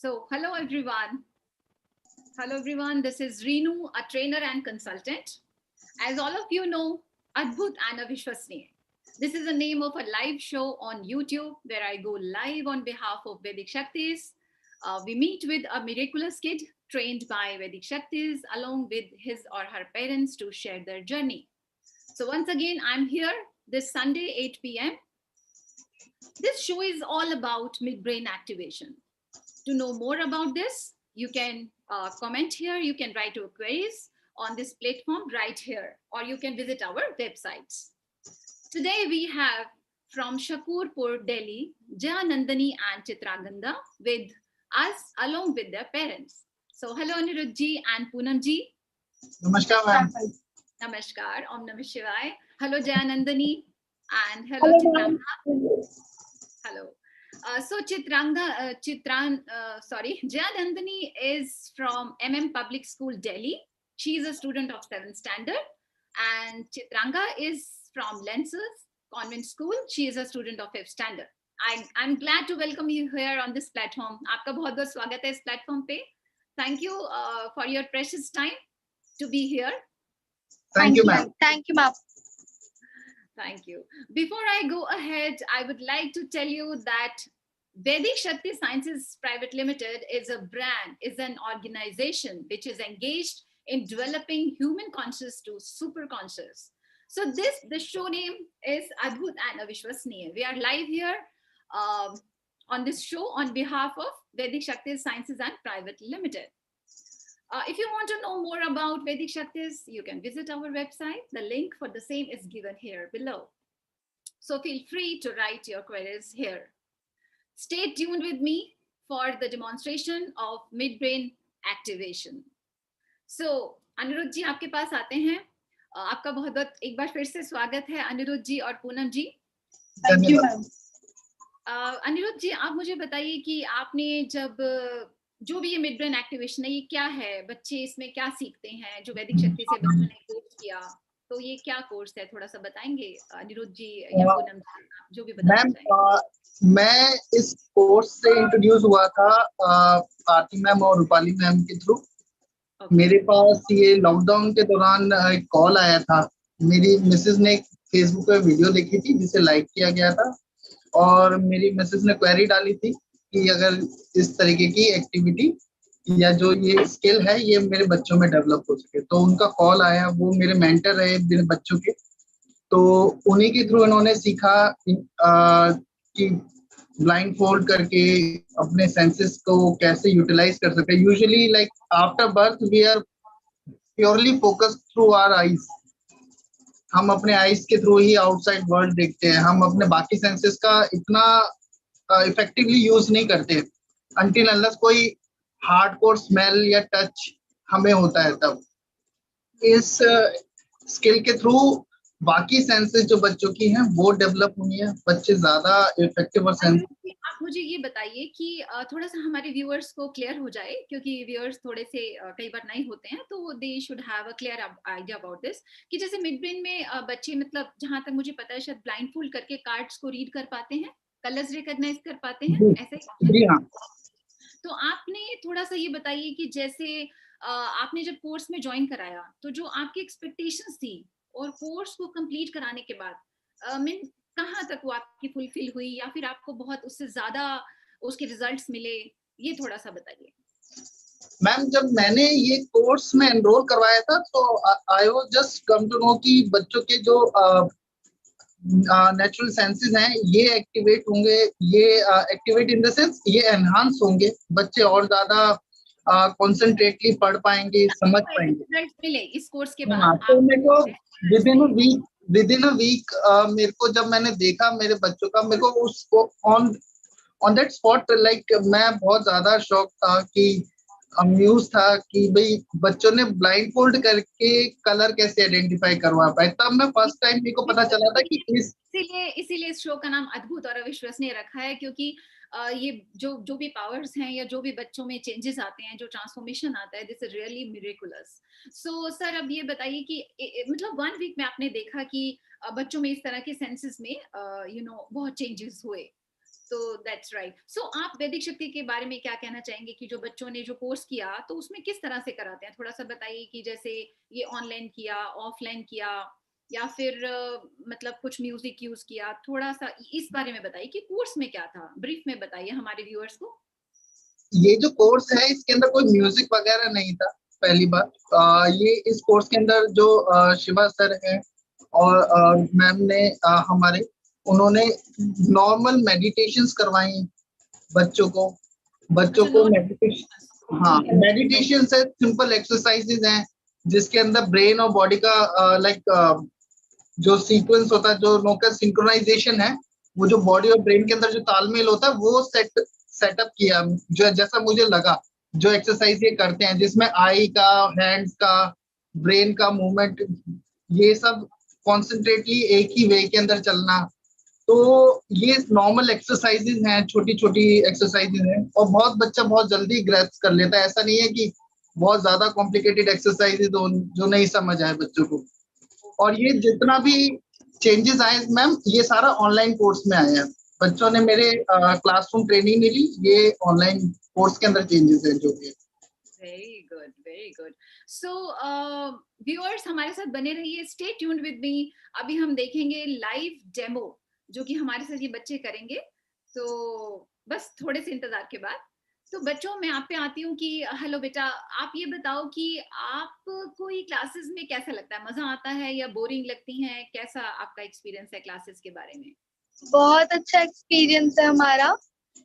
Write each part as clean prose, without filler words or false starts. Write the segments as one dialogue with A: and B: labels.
A: So, hello everyone. Hello everyone. This is Reenu, a trainer and consultant. As all of you know, Adbhut and Avishwasniya. This is the name of a live show on YouTube where I go live on behalf of Vedic Shaktis. We meet with a miraculous kid trained by Vedic Shaktis along with his or her parents to share their journey. So once again, I'm here this Sunday, 8 p.m. This show is all about midbrain activation. To know more about this, you can comment here, you can write your queries on this platform right here, or you can visit our websites. Today we have from Shakurpur, Delhi, Jaya Nandani and Chitraganda with us along with their parents. So hello Anirudh ji and Poonam ji.
B: Namaskar, ma'am.
A: Namaskar, Om Namah Shivaya. Hello Jaya Nandani and hello Chitrangda. Hello. Jaya Nandani is from Public School, Delhi. She is a student of 7th standard. And Chitranga is from Lenses Convent School. She is a student of 5th standard. I'm glad to welcome you here on this platform. आपका बहुत बहुत स्वागत है इस platform पे. Thank you for your precious time to be here.
B: Thank you, ma'am.
C: Thank you, ma'am.
A: Thank you. Before I go ahead, I would like to tell you that Vedic Shakti Sciences Private Limited is a brand, is an organization which is engaged in developing human conscious to super conscious. So the show name is Adbhut and Avishwasniya. We are live here on this show on behalf of Vedic Shakti Sciences and Private Limited. If you want to know more about Vedic Shaktis, you can visit our website. The link for the same is given here below. So feel free to write your queries here. Stay tuned with me for the demonstration of midbrain activation. So Anirudh ji आपके पास आते हैं. आपका बहुत बहुत एक बार फिर से स्वागत है अनिरुद्ध जी और पूनम जी.
C: Thank you, ma'am.
A: अनिरुद्ध जी आप मुझे बताइए कि आपने जब जो भी ये मिड ब्रेन एक्टिवेशन है ये क्या है, बच्चे इसमें क्या सीखते हैं, जो वैदिक शक्ति से बच्चों ने कोर्स किया, तो ये क्या कोर्स है, थोड़ा सा बताएंगे अनिरुद्ध जी या पूनम जी, जो भी बताना चाहें.
B: मैं इस कोर्स से इंट्रोड्यूस हुआ था आरती मैम और रूपाली मैम के थ्रू. मेरे पास ये लॉकडाउन के दौरान एक कॉल आया था. मेरी मिसेस ने फेसबुक पे वीडियो देखी थी जिसे लाइक किया गया था और मेरी मिसेस ने क्वेरी डाली थी कि अगर इस तरीके की एक्टिविटी या जो ये स्किल है ये मेरे बच्चों में डेवलप हो सके, तो उनका कॉल आया. वो मेरे मेंटर रहे मेरे बच्चों के, तो उन्हीं के थ्रू इन्होंने सीखा कि ब्लाइंड फोल्ड करके अपने सेंसेस को कैसे यूटिलाइज कर सकते हैं. Usually like after birth we are purely focused through our eyes. हम अपने आईज के थ्रू ही आउटसाइड वर्ल्ड देखते हैं. हम अपने बाकी सेंसेस का इतना इफेक्टिवली यूज नहीं करते अनटिल अनलेस कोई हार्डकोर स्मेल या टच हमें होता है. तब इस स्किल के थ्रू बाकी सेंसेस जो बच्चों की हैं वो डेवलप हुई है. बच्चे ज्यादा इफेक्टिव और सेंसिटिव.
A: आप मुझे ये बताइए कि थोड़ा सा हमारे व्यूअर्स को क्लियर हो जाए, क्योंकि व्यूअर्स थोड़े से कई बार नहीं होते हैं, तो they should have a clear idea about this कि जैसे मिड ब्रेन में बच्चे मतलब जहां तक मुझे पता है शायद ब्लाइंडफोल्ड करके कार्ड्स को रीड कर पाते हैं, कलर्स रिकॉग्नाइज कर पाते हैं, ऐसे
B: जी हाँ.
A: तो आपने थोड़ा सा ये बताइए कि जैसे आपने जब कोर्स में ज्वाइन कराया तो जो आपकी एक्सपेक्टेशंस थी और कोर्स को कंप्लीट कराने के बाद मीन कहाँ तक वो आपकी फुलफिल हुई या फिर आपको बहुत उससे ज्यादा उसके रिजल्ट्स मिले, ये थोड़ा सा बताइए.
B: मैम जब मैंने ये कोर्स में एनरोल करवाया था तो I was just come to know कि बच्चों के जो नेचुरल सेंसेस हैं ये एक्टिवेट होंगे. ये एक्टिवेट इन द सेंस ये एनहांस होंगे. बच्चे और ज्यादा कॉन्सेंट्रेटली पढ़ पाएंगे, समझ पाएंगे.
A: रिजल्ट्स मिले इस कोर्स के
B: हाँ,
A: बाद?
B: तो मेरे को विदिन अ वीक मेरे को जब मैंने देखा मेरे बच्चों का, मेरे को उसको ऑन दैट स्पॉट लाइक मैं बहुत ज्यादा शॉक था कि अम्यूज था कि भाई बच्चों ने ब्लाइंड फोल्ड करके कलर कैसे आइडेंटिफाई करवा पाए. तब मैं फर्स्ट टाइम मेरे को पता चला था कि
A: इसीलिए इस शो का नाम अद्भुत और अविश्वसनीय रखा है, क्योंकि ये जो भी पावर्स हैं या जो भी बच्चों में चेंजेस आते हैं, जो ट्रांसफॉर्मेशन आता है, this is really miraculous. So sir अब ये बताइए कि मतलब 1 वीक में आपने देखा कि बच्चों में इस तरह के सेंसेस में बहुत चेंजेस हुए, तो दैट्स राइट। सो आप वैदिक शक्ति के बारे में क्या कहना चाहेंगे कि जो बच्चों ने जो कोर्स किया तो उसमें किस तरह से कराते हैं? थोड़ा सा बताइए कि जैसे ये ऑनलाइन किया, ऑफलाइन किया, या फिर मतलब कुछ म्यूजिक यूज किया, थोड़ा सा इस बारे में बताइए कि कोर्स में क्या था, ब्रीफ में बताइए हमारे व्यूअर्स को।
B: ये जो कोर्स है इसके अंदर कोई म्यूजिक वगैरह नहीं था। पहली बात, ये इस कोर्स के अंदर जो शिवा सर हैं और मैम ने हमारे, उन्होंने नॉर्मल मेडिटेशंस करवाई बच्चों को। बच्चों
A: अच्छा,
B: को
A: नॉट।
B: मेडिटेशन, हाँ मेडिटेशन से सिंपल एक्सरसाइजेज हैं जिसके अंदर ब्रेन और बॉडी का लाइक जो सीक्वेंस होता है, जो नोकर सिंक्रोनाइजेशन है, वो जो बॉडी और ब्रेन के अंदर जो तालमेल होता है वो सेटअप किया, जो जैसा मुझे लगा। जो एक्सरसाइज ये करते हैं जिसमें आई का, हैंड्स का, ब्रेन का मूवमेंट, ये सब कॉन्सेंट्रेटली एक ही वे के अंदर चलना। तो ये नॉर्मल एक्सरसाइजेज हैं, छोटी छोटी एक्सरसाइजेज हैं, और बहुत बच्चा बहुत जल्दी ग्रैस्प कर लेता है। ऐसा नहीं है कि बहुत ज्यादा कॉम्प्लिकेटेड एक्सरसाइजेज जो नहीं समझ आए बच्चों को। और ये जितना भी चेंजेस आए मैम, ये सारा ऑनलाइन कोर्स में आया है। बच्चों ने मेरे क्लासरूम ट्रेनिंग नहीं ली, ये ऑनलाइन कोर्स के अंदर चेंजेस है जो भी।
A: Very good, very good. So viewers हमारे साथ बने रहिए, स्टे ट्यून्ड विद मी। अभी हम देखेंगे लाइव डेमो जो कि हमारे साथ ये बच्चे करेंगे, तो बस थोड़े से इंतजार के बाद। तो बच्चों, मैं आप पे आती हूँ कि हेलो बेटा, आप ये बताओ कि आपको ये क्लासेस में कैसा लगता है? मजा आता है या बोरिंग लगती हैं? कैसा आपका एक्सपीरियंस है क्लासेस के बारे में?
C: बहुत अच्छा एक्सपीरियंस है हमारा।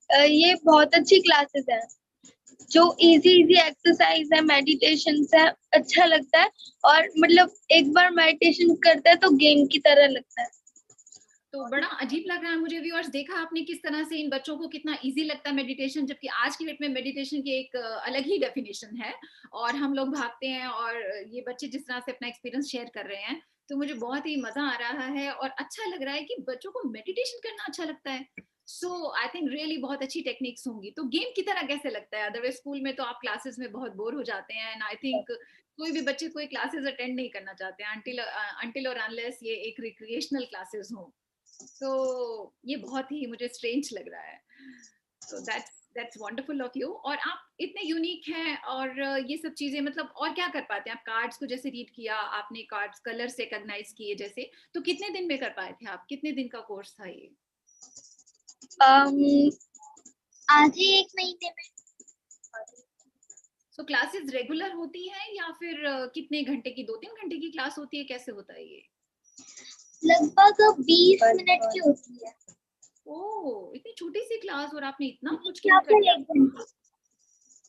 C: ये बहुत अच्छी क्लासेस है, जो इजी इजी एक्सरसाइज है, मेडिटेशन है, अच्छा लगता है। और मतलब एक बार मेडिटेशन करते हैं तो गेम की तरह लगता है।
A: तो बड़ा अजीब लग रहा है मुझे व्यूअर्स, देखा आपने किस तरह से इन बच्चों को कितना इजी लगता है मेडिटेशन, जबकि आज की डेट में मेडिटेशन की एक अलग ही डेफिनेशन है और हम लोग भागते हैं, और ये बच्चे जिस तरह से अपना एक्सपीरियंस शेयर कर रहे हैं, तो मुझे बहुत ही मजा आ रहा है और अच्छा लग रहा है कि बच्चों को मेडिटेशन करना अच्छा लगता है। सो आई थिंक रियली बहुत अच्छी टेक्निक्स होंगी। तो गेम की तरह कैसे लगता है? अदरवाइज स्कूल में तो आप क्लासेस में बहुत बोर हो जाते हैं, एंड आई थिंक कोई भी बच्चे कोई क्लासेस अटेंड नहीं करना चाहते हैं अंटिल और अनलेस ये एक रिक्रिएशनल क्लासेस हो। तो ये बहुत ही मुझे स्ट्रेंज लग रहा है। तो दैट्स वंडरफुल ऑफ यू। और आप इतने यूनिक हैं, और ये सब चीजें मतलब और क्या कर पाते हैं आप? कार्ड्स को जैसे रीड किया आपने, कार्ड्स कलर से रिकॉग्नाइज किए जैसे, तो कितने दिन में कर पाए थे आप? कितने दिन का कोर्स था ये?
C: आधे एक महीने में।
A: सो क्लासेस रेगुलर होती हैं या फिर कितने घंटे की, 2-3 घंटे की क्लास होती है? कैसे होता है ये?
C: लगभग 20 मिनट की होती है।
A: ओह, इतनी छोटी सी क्लास और आपने इतना कुछ
C: या
A: कर
C: फिर 1 घंटे।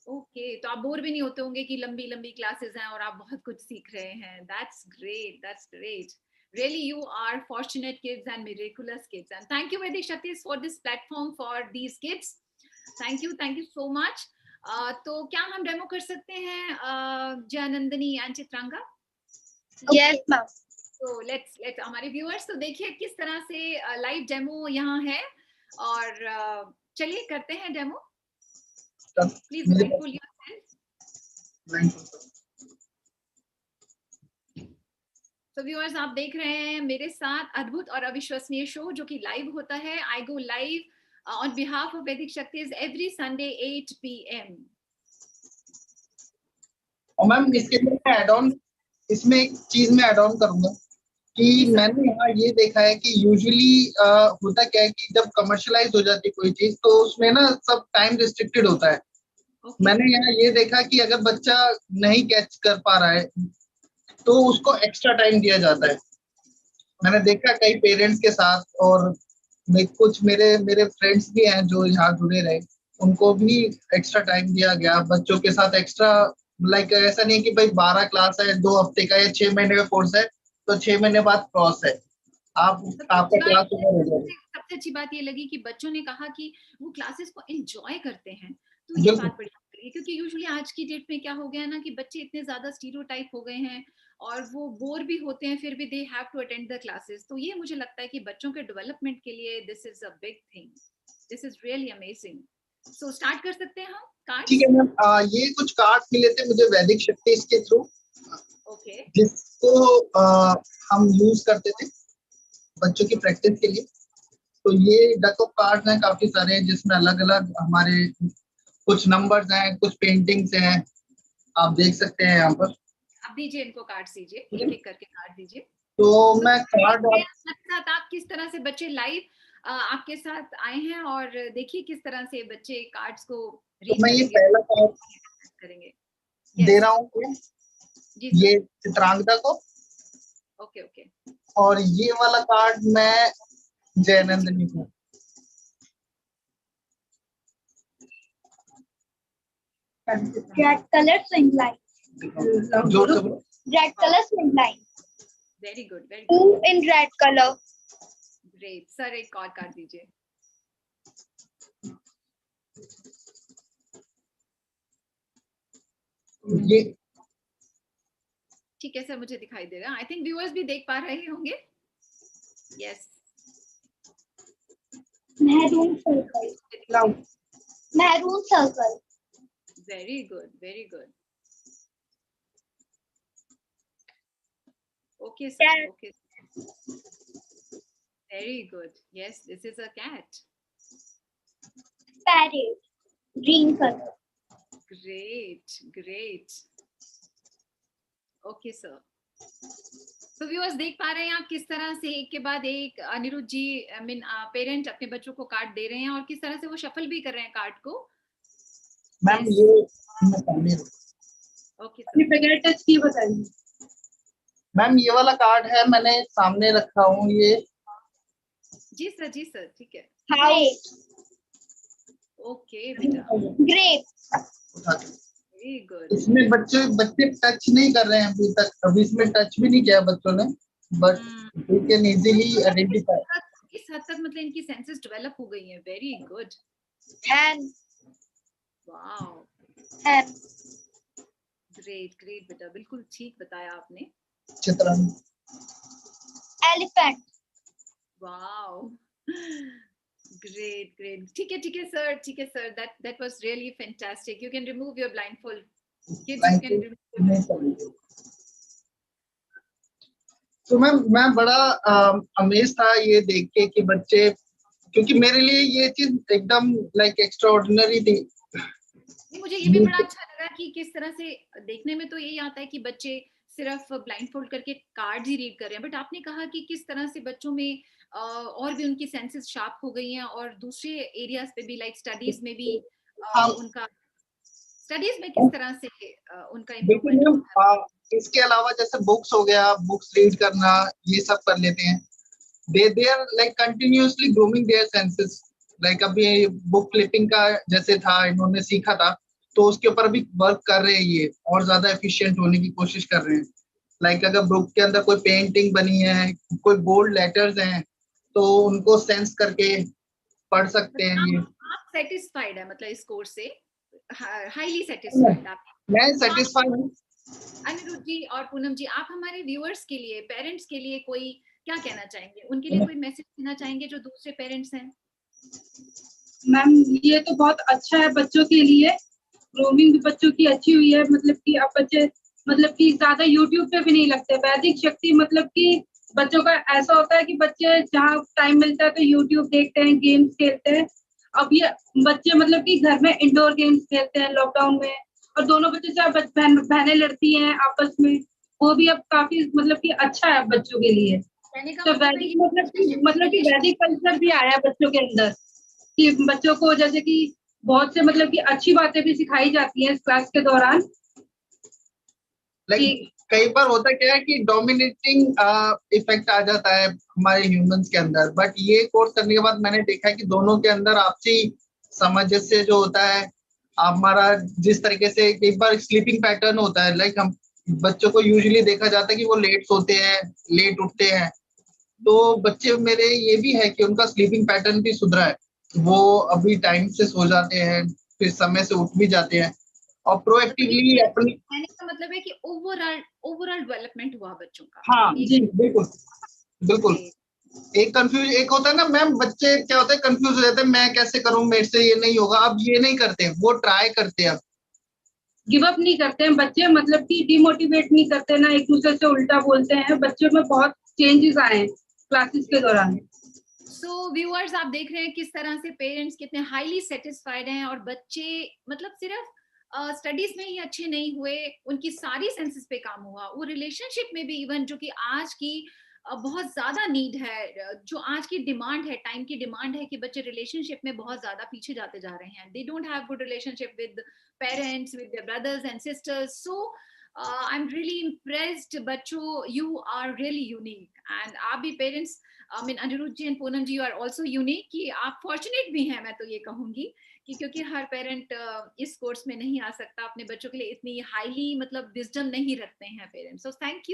A: ओके, तो आप बोर भी नहीं होते होंगे कि लंबी लंबी क्लासेस हैं और आप बहुत कुछ सीख रहे हैं। That's great, that's great. Really, you are fortunate kids and miraculous kids. And thank you, Vedic Shaktis, for this platform for these kids. Thank you so much. तो क्या हम डेमो कर सकते हैं Jayanandini and Chitranga?
C: Yes ma'am.
A: तो let's हमारे viewers तो देखिए किस तरह से लाइव डेमो यहाँ है, और चलिए करते हैं डेमो। Please mindful yourself. तो व्यूअर्स आप देख रहे हैं मेरे साथ अद्भुत और अविश्वसनीय शो जो कि लाइव होता है। I go live on behalf of Vedic Shaktis every Sunday 8 PM।
B: और मैम इसके लिए मैं ऐड ऑन, इसमें एक चीज मैं ऐड ऑन करूंगा कि मैंने यहाँ ये देखा है कि यूजुअली होता क्या है कि जब कमर्शलाइज हो जाती है कोई चीज तो उसमें ना सब टाइम रिस्ट्रिक्टेड होता है। मैंने यहाँ ये देखा कि अगर बच्चा नहीं कैच कर पा रहा है तो उसको एक्स्ट्रा टाइम दिया जाता है। मैंने देखा कई पेरेंट्स के साथ, और कुछ मेरे मेरे फ्रेंड्स भी हैं जो यहाँ जुड़े रहे, उनको भी एक्स्ट्रा टाइम दिया गया बच्चों के साथ एक्स्ट्रा। लाइक ऐसा नहीं कि भाई 12 क्लास है 2 हफ्ते का या 6 महीने का कोर्स है तो 6 महीने बाद क्रॉस है, आपका क्लास ओवर हो जाएगा।
A: सबसे अच्छी बात ये लगी कि बच्चों ने कहा कि वो क्लासेस को एंजॉय करते हैं, तो ये बात बड़ी लगी। क्योंकि यूजुअली आज की डेट में क्या हो गया ना कि बच्चे इतने ज्यादा स्टीरियोटाइप हो गए हैं और वो बोर भी होते हैं, फिर भी they have to attend the classes. तो ये मुझे लगता है कि बच्चों के डेवलपमेंट के लिए this is a big thing, this is really amazing. So start कर सकते हैं हम कार्ड्स?
B: ठीक है मैम, ये कुछ कार्ड मिले थे मुझे वैदिक शक्ति इसके थ्रू,
A: ओके,
B: जिसको हम यूज करते थे बच्चों की प्रैक्टिस के लिए। तो ये डेक ऑफ कार्ड्स हैं काफी सारे, जिसमें अलग अलग हमारे कुछ नंबर्स हैं, कुछ पेंटिंग्स हैं, आप देख सकते हैं यहाँ पर।
A: आप दीजिए इनको कार्ड दीजिए, एक एक करके कार्ड दीजिए।
B: तो मैं कार्ड
A: साथ आप किस तरह से बच्चे लाइव आपके साथ आए हैं, और देखिए किस तरह से बच्चे कार्ड्स को रीड
B: मैं ये
A: करेंगे,
B: पहला कार्ड
A: करेंगे।
B: दे रहा हूँ
A: जी
B: ये चित्रांगदा को,
A: ओके ओके।
B: और ये वाला कार्ड मैं जयनंदिनी को।
C: Red color swing line.
B: जोर से बोलो।
C: Red color swing line.
A: Very good, very
C: Two
A: good,
C: in red color.
A: Great. Sir एक और कार्ड दीजिए।
B: ये
A: ठीक है सर, मुझे दिखाई दे रहा है। आई थिंक व्यूअर्स भी देख पा रहे होंगे। Yes.
C: Maroon circle. Maroon circle.
A: Very good, very good. Okay sir, okay, very good. Yes, this is a cat.
C: Parrot. Green color.
A: Great, great. Okay sir. तो व्यूअर्स देख पा रहे हैं आप किस तरह से एक के बाद एक अनिरुद्ध जी आई मीन पेरेंट अपने बच्चों को कार्ड दे रहे हैं, और किस तरह से वो शफल भी कर रहे हैं कार्ड को।
B: Ma'am
A: Yes.
B: ये
A: ओके सर।
C: बगैर टच किए बताइए।
B: मैम ये वाला कार्ड है, मैंने सामने रखा हूँ ये।
A: जी सर, जी सर, ठीक है।
C: House.
A: ओके बेटा,
C: Grape.
A: Very good.
B: इसमें बच्चे टच नहीं कर रहे हैं अभी तक, अभी इसमें टच भी नहीं किया बच्चों ने, but you can easily identify.
A: इस हद तक मतलब इनकी सेंसेस डेवलप हो गई हैं। Very good.
C: Hen.
A: Wow,
C: Hen.
A: Great, great बेटा, बिल्कुल ठीक बताया आपने।
B: Chitrang
C: Elephant.
A: Wow, great, great. ठीक है सर, ठीक है sir, that was really fantastic. You can remove your blindfold. Kids, you can remove.
B: तो मैं बड़ा अमेज था ये देख के कि बच्चे, क्योंकि मेरे लिए ये चीज एकदम लाइक एक्स्ट्राऑर्डिनरी थी।
A: मुझे ये भी बड़ा अच्छा लगा कि किस तरह से देखने में तो यही आता है कि बच्चे सिर्फ ब्लाइंड फोल्ड करके कार्ड्स ही रीड कर रहे हैं, बट आपने कहा कि किस तरह से बच्चों में और भी उनकी सेंसेस शार्प हो गई हैं, और दूसरे एरियाज पे भी लाइक स्टडीज में भी उनका स्टडीज में किस तरह से उनका इम्प्रूवमेंट होता है।
B: इसके अलावा जैसे बुक्स हो गया, बुक्स रीड करना, ये सब कर लेते हैं। they are like continuously grooming their senses, like अभी बुक क्लिपिंग का जैसे था, इन्होंने सीखा था, तो उसके ऊपर भी वर्क कर रहे हैं ये, और ज्यादा एफिशिएंट होने की कोशिश कर रहे हैं। लाइक अगर बुक के अंदर कोई पेंटिंग बनी है, कोई बोल्ड लेटर्स हैं, तो उनको सेंस करके पढ़ सकते हैं ये।
A: आप सेटिस्फाइड है मतलब इस कोर्स से? हाईली सेटिस्फाइड आप?
B: मैं सेटिस्फाइड हूँ।
A: अनिरुद्ध जी और पूनम जी, आप हमारे व्यूअर्स के लिए, पेरेंट्स के लिए कोई क्या कहना चाहेंगे? उनके लिए कोई मैसेज देना चाहेंगे जो दूसरे पेरेंट्स हैं?
D: मैम ये तो बहुत अच्छा है बच्चों के लिए, ग्रूमिंग भी बच्चों की अच्छी हुई है। मतलब कि अब बच्चे मतलब कि ज्यादा यूट्यूब पे भी नहीं लगते। वैदिक शक्ति मतलब कि बच्चों का ऐसा होता है कि बच्चे जहाँ टाइम मिलता है तो यूट्यूब देखते हैं, गेम्स खेलते हैं। अब ये बच्चे मतलब कि घर में इंडोर गेम्स खेलते हैं लॉकडाउन में, और दोनों बच्चे से बहनें लड़ती हैं आपस में, वो भी अब काफी मतलब कि अच्छा है बच्चों के लिए। तो वैदिक मतलब कि वैदिक कल्चर भी आया बच्चों के अंदर, कि बच्चों को जैसे कि बहुत से मतलब कि अच्छी बातें भी सिखाई जाती हैं इस क्लास के दौरान।
B: कई बार होता क्या है कि डोमिनेटिंग इफेक्ट आ जाता है हमारे ह्यूमंस के अंदर, बट ये कोर्स करने के बाद मैंने देखा है कि दोनों के अंदर आपसी सामंजस्य जो होता है, हमारा जिस तरीके से एक बार स्लीपिंग पैटर्न होता है, लाइक हम बच्चों को यूजुअली देखा जाता है कि वो लेट सोते हैं, लेट उठते हैं, तो बच्चे मेरे ये भी है कि उनका स्लीपिंग पैटर्न भी सुधरा है, वो अभी टाइम से सो जाते हैं, फिर समय से उठ भी जाते हैं, और प्रोएक्टिवली अपनी।
A: कहने का मतलब है कि ओवरऑल डेवलपमेंट हुआ बच्चों का।
B: हाँ जी, बिल्कुल बिल्कुल। एक होता है ना मैम, बच्चे क्या होता है कंफ्यूज हो जाते हैं, मैं कैसे करूं, मेरे से ये नहीं होगा। अब ये नहीं करते, वो ट्राई करते हैं, अब
D: गिव अप नहीं करते हैं बच्चे, मतलब कि डिमोटिवेट नहीं करते ना, एक दूसरे से उल्टा बोलते हैं। बच्चों में बहुत चेंजेस आए हैं क्लासेस के दौरान।
A: सो व्यूअर्स, आप देख रहे हैं किस तरह से पेरेंट्स कितने हाईली सेटिस्फाइड हैं, और बच्चे मतलब सिर्फ स्टडीज में ही अच्छे नहीं हुए, उनकी सारी सेंसेस पे काम हुआ, वो रिलेशनशिप में भी इवन, जो कि आज की बहुत ज्यादा नीड है, जो आज की डिमांड है, टाइम की डिमांड है कि बच्चे रिलेशनशिप में बहुत ज्यादा पीछे जाते जा रहे हैं. They don't have good relationship with parents, with their brothers and sisters. So I am really impressed बच्चों, you are really unique. And आप भी parents, I mean Aniruddh ji and Poonam ji, you are also unique, कि आप फॉर्चुनेट भी हैं, मैं तो ये कहूंगी कि क्योंकि हर पेरेंट इस कोर्स में नहीं आ सकता, अपने बच्चों के लिए इतनी हाईली मतलब विजडम नहीं रखते हैं parents. So thank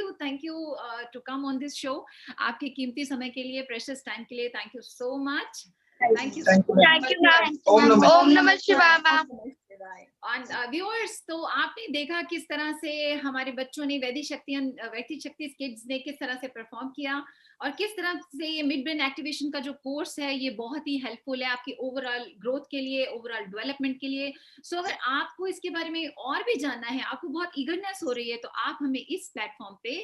A: you to come on this show. आपके कीमती समय के लिए, प्रेशियस टाइम के लिए, thank you so much. Thank you.
C: Thank you ma'am. ओम नमः शिवाय मैम.
A: व्यूअर्स, तो आपने देखा किस तरह से हमारे बच्चों ने वैदिक शक्ति किड्स ने किस तरह से परफॉर्म किया, और किस तरह से ये मिड ब्रेन एक्टिवेशन का जो कोर्स है ये बहुत ही हेल्पफुल है आपकी ओवरऑल ग्रोथ के लिए, ओवरऑल डेवलपमेंट के लिए. सो अगर आपको इसके बारे में और भी जानना है, आपको बहुत ईगरनेस हो रही है, तो आप हमें इस प्लेटफॉर्म पे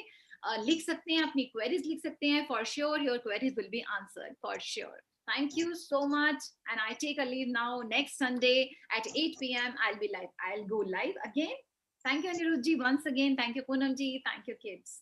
A: लिख सकते हैं, अपनी क्वेरीज लिख सकते हैं. For sure your queries will be answered for sure. Thank you so much, and I take a leave now. Next Sunday at 8 p.m. I'll go live again. Thank you Anirudh ji once again. Thank you Poonam ji. Thank you kids.